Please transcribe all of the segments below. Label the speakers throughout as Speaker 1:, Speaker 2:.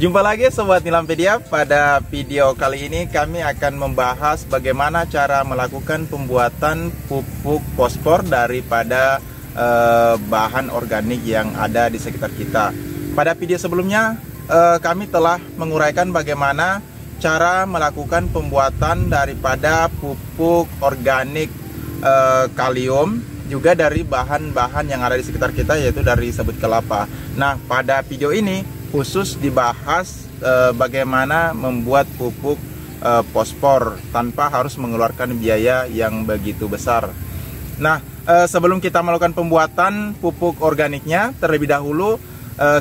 Speaker 1: Jumpa lagi Sobat Nilampedia. Pada video kali ini kami akan membahas bagaimana cara melakukan pembuatan pupuk fosfor daripada bahan organik yang ada di sekitar kita. Pada video sebelumnya kami telah menguraikan bagaimana cara melakukan pembuatan daripada pupuk organik kalium, juga dari bahan-bahan yang ada di sekitar kita, yaitu dari sabut kelapa. Nah, pada video ini khusus dibahas bagaimana membuat pupuk fosfor tanpa harus mengeluarkan biaya yang begitu besar. Nah, sebelum kita melakukan pembuatan pupuk organiknya, terlebih dahulu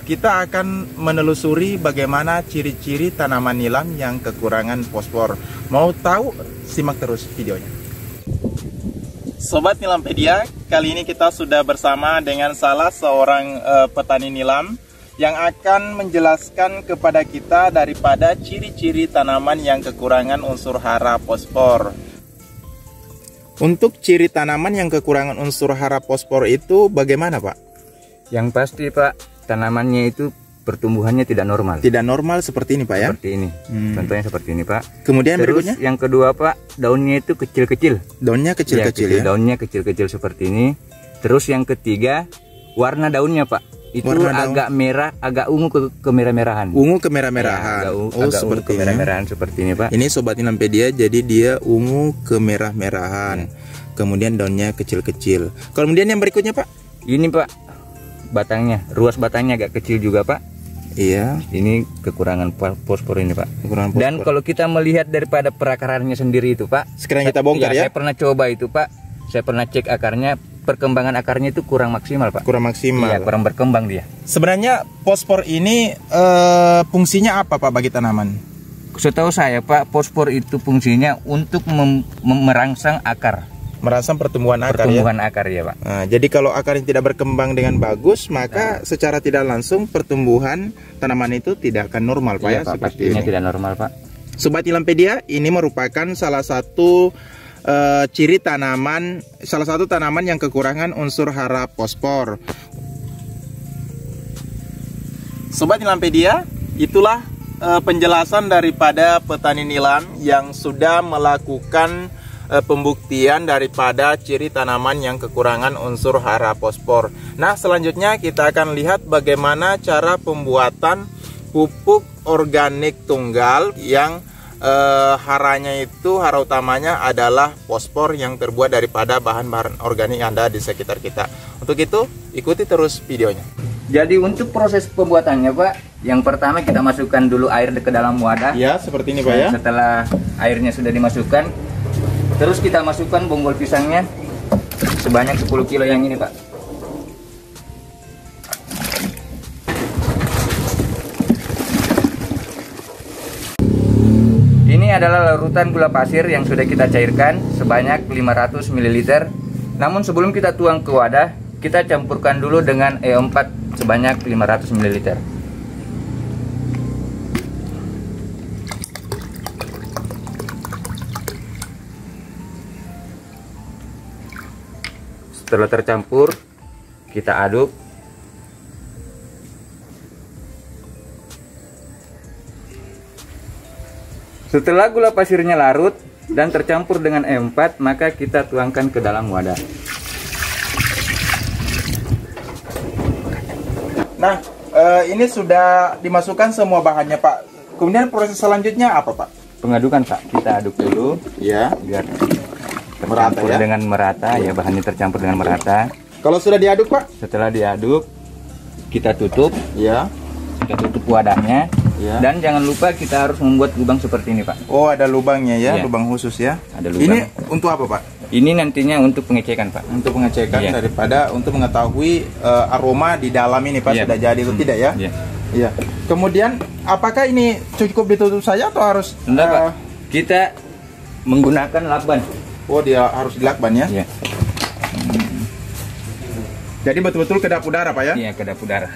Speaker 1: kita akan menelusuri bagaimana ciri-ciri tanaman nilam yang kekurangan fosfor. Mau tahu? Simak terus videonya. Sobat Nilampedia, kali ini kita sudah bersama dengan salah seorang petani nilam yang akan menjelaskan kepada kita daripada ciri-ciri tanaman yang kekurangan unsur hara fosfor. Untuk ciri tanaman yang kekurangan unsur hara fosfor itu bagaimana, Pak?
Speaker 2: Yang pasti, Pak, tanamannya itu pertumbuhannya tidak normal.
Speaker 1: Tidak normal seperti ini, Pak, ya?
Speaker 2: Seperti ini. Contohnya seperti ini, Pak.
Speaker 1: Kemudian
Speaker 2: terus
Speaker 1: berikutnya?
Speaker 2: Yang kedua, Pak, daunnya itu kecil-kecil.
Speaker 1: Daunnya kecil-kecil, ya?
Speaker 2: Daunnya kecil-kecil seperti ini. Terus yang ketiga, warna daunnya, Pak, itu agak merah, agak ungu ke merah-merahan.
Speaker 1: Ungu ke merah-merahan.
Speaker 2: Ya, agak ungu ke merah-merahan seperti ini, Pak.
Speaker 1: Ini Sobat Nilampedia, jadi dia ungu ke merah-merahan. Kemudian daunnya kecil-kecil. Kemudian yang berikutnya, Pak?
Speaker 2: Ini, Pak, batangnya, ruas batangnya agak kecil juga, Pak.
Speaker 1: Iya.
Speaker 2: Ini kekurangan fosfor ini, Pak.
Speaker 1: Kekurangan fosfor.
Speaker 2: Dan kalau kita melihat daripada perakarannya sendiri itu, Pak,
Speaker 1: sekarang kita bongkar, ya?
Speaker 2: Saya pernah coba itu, Pak. Saya pernah cek akarnya, perkembangan akarnya itu kurang maksimal, Pak.
Speaker 1: Kurang maksimal.
Speaker 2: Iya, kurang berkembang dia.
Speaker 1: Sebenarnya fosfor ini fungsinya apa, Pak, bagi tanaman?
Speaker 2: Setahu saya, Pak, fosfor itu fungsinya untuk merangsang akar.
Speaker 1: Merangsang pertumbuhan akar,
Speaker 2: akar, ya, Pak.
Speaker 1: Nah, jadi kalau akarnya tidak berkembang dengan bagus, maka secara tidak langsung pertumbuhan tanaman itu tidak akan normal, Pak,
Speaker 2: iya,
Speaker 1: ya?
Speaker 2: Pak,
Speaker 1: Seperti
Speaker 2: pastinya
Speaker 1: ini.
Speaker 2: tidak normal, Pak.
Speaker 1: Sobat Nilampedia, ini merupakan salah satu ciri tanaman, salah satu tanaman yang kekurangan unsur hara fosfor. Sobat Nilampedia, itulah penjelasan daripada petani nilam yang sudah melakukan pembuktian daripada ciri tanaman yang kekurangan unsur hara fosfor. Nah, selanjutnya kita akan lihat bagaimana cara pembuatan pupuk organik tunggal yang hara utamanya adalah fosfor yang terbuat daripada bahan-bahan organik yang ada di sekitar kita. Untuk itu, ikuti terus videonya.
Speaker 2: Jadi untuk proses pembuatannya, Pak, yang pertama kita masukkan dulu air ke dalam wadah.
Speaker 1: Ya, seperti ini, Pak, ya.
Speaker 2: Setelah airnya sudah dimasukkan, terus kita masukkan bonggol pisangnya sebanyak 10 kilo yang ini, Pak. Ini adalah larutan gula pasir yang sudah kita cairkan sebanyak 500 ml. Namun sebelum kita tuang ke wadah, kita campurkan dulu dengan E4 sebanyak 500 ml. Setelah tercampur, kita aduk. Setelah gula pasirnya larut dan tercampur dengan E4, maka kita tuangkan ke dalam wadah.
Speaker 1: Nah, ini sudah dimasukkan semua bahannya, Pak. Kemudian proses selanjutnya apa, Pak?
Speaker 2: Pengadukan, Pak. Kita aduk dulu,
Speaker 1: ya,
Speaker 2: biar
Speaker 1: merata,
Speaker 2: tercampur,
Speaker 1: ya?
Speaker 2: Dengan merata, ya, bahannya tercampur dengan merata.
Speaker 1: Kalau sudah diaduk, Pak?
Speaker 2: Setelah diaduk, kita tutup,
Speaker 1: ya.
Speaker 2: Kita tutup wadahnya, ya. Dan jangan lupa kita harus membuat lubang seperti ini, Pak.
Speaker 1: Oh, ada lubangnya, ya,
Speaker 2: ya.
Speaker 1: Lubang khusus, ya.
Speaker 2: Ada lubang.
Speaker 1: Ini untuk apa, Pak?
Speaker 2: Ini nantinya untuk pengecekan, Pak.
Speaker 1: Untuk pengecekan,
Speaker 2: ya.
Speaker 1: daripada untuk mengetahui aroma di dalam ini, Pak, ya. Sudah jadi atau tidak, ya?
Speaker 2: Iya.
Speaker 1: Iya. Kemudian, apakah ini cukup ditutup saja atau harus?
Speaker 2: Enggak, Pak. Kita menggunakan lakban.
Speaker 1: Oh, dia harus dilakban, ya?
Speaker 2: Iya.
Speaker 1: Jadi betul-betul kedap udara, Pak, ya?
Speaker 2: Iya, kedap udara.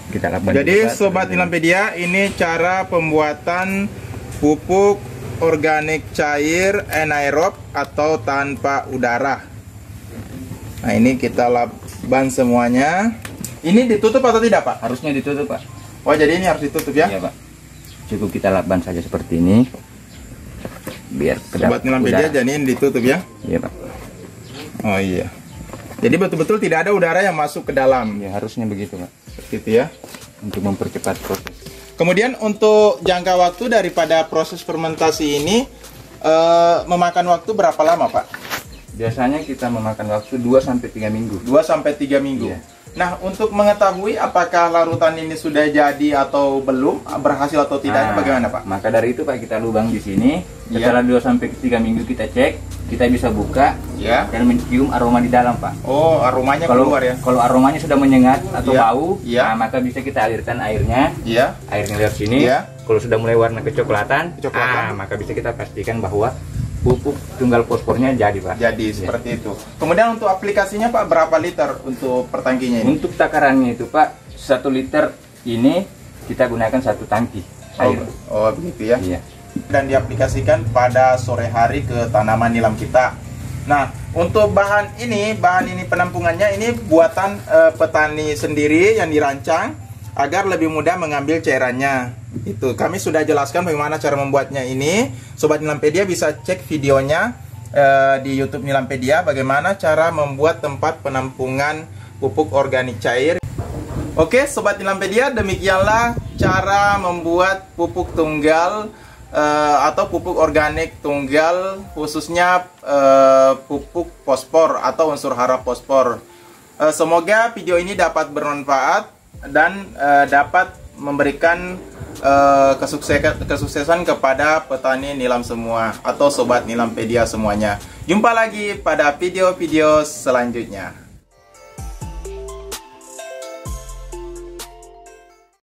Speaker 2: Kita lakban.
Speaker 1: Jadi Sobat Nilampedia, ini cara pembuatan pupuk organik cair anaerob atau tanpa udara. Nah, ini kita lakban semuanya. Ini ditutup atau tidak, Pak?
Speaker 2: Harusnya ditutup, Pak.
Speaker 1: Oh, jadi ini harus ditutup ya?
Speaker 2: Iya, Pak. Cukup kita lakban saja seperti ini. Biar kedap
Speaker 1: Sobat Nilampedia, jadi ini ditutup ya?
Speaker 2: Iya, Pak.
Speaker 1: Oh iya. Jadi betul-betul tidak ada udara yang masuk ke dalam.
Speaker 2: Ya, harusnya begitu, Pak.
Speaker 1: Gitu ya.
Speaker 2: Untuk mempercepat proses.
Speaker 1: Kemudian untuk jangka waktu daripada proses fermentasi ini memakan waktu berapa lama, Pak?
Speaker 2: Biasanya kita memakan waktu 2-3 minggu.
Speaker 1: 2-3 minggu.
Speaker 2: Iya.
Speaker 1: Nah, untuk mengetahui apakah larutan ini sudah jadi atau belum, berhasil atau tidaknya, bagaimana, Pak?
Speaker 2: Maka dari itu, Pak, kita lubang di sini.
Speaker 1: Iya.
Speaker 2: Setelah 2-3 minggu kita cek, kita bisa buka
Speaker 1: Ya.
Speaker 2: dan mencium aroma di dalam, Pak.
Speaker 1: Oh, aromanya keluar ya?
Speaker 2: Kalau aromanya sudah menyengat atau
Speaker 1: Iya.
Speaker 2: bau,
Speaker 1: Iya.
Speaker 2: nah, maka bisa kita alirkan airnya.
Speaker 1: Iya.
Speaker 2: Airnya lewat sini.
Speaker 1: Iya.
Speaker 2: Kalau sudah mulai warna kecoklatan,
Speaker 1: Kecoklatan.
Speaker 2: maka bisa kita pastikan bahwa pupuk tunggal fosfornya jadi, Pak.
Speaker 1: Jadi seperti itu. Kemudian untuk aplikasinya, Pak, berapa liter untuk per tangkinya ini?
Speaker 2: Untuk takarannya itu, Pak, 1 liter ini kita gunakan 1 tangki air.
Speaker 1: Oh, begitu ya.
Speaker 2: Iya.
Speaker 1: Dan diaplikasikan pada sore hari ke tanaman nilam kita. Nah, untuk bahan ini penampungannya ini buatan petani sendiri yang dirancang agar lebih mudah mengambil cairannya. Itu kami sudah jelaskan bagaimana cara membuatnya ini. Sobat Nilampedia bisa cek videonya di YouTube Nilampedia bagaimana cara membuat tempat penampungan pupuk organik cair. Oke, Sobat Nilampedia, demikianlah cara membuat pupuk tunggal atau pupuk organik tunggal, khususnya pupuk fosfor atau unsur hara fosfor. Semoga video ini dapat bermanfaat dan dapat memberikan kesuksesan kepada petani nilam semua atau Sobat Nilampedia semuanya. Jumpa lagi pada video-video selanjutnya.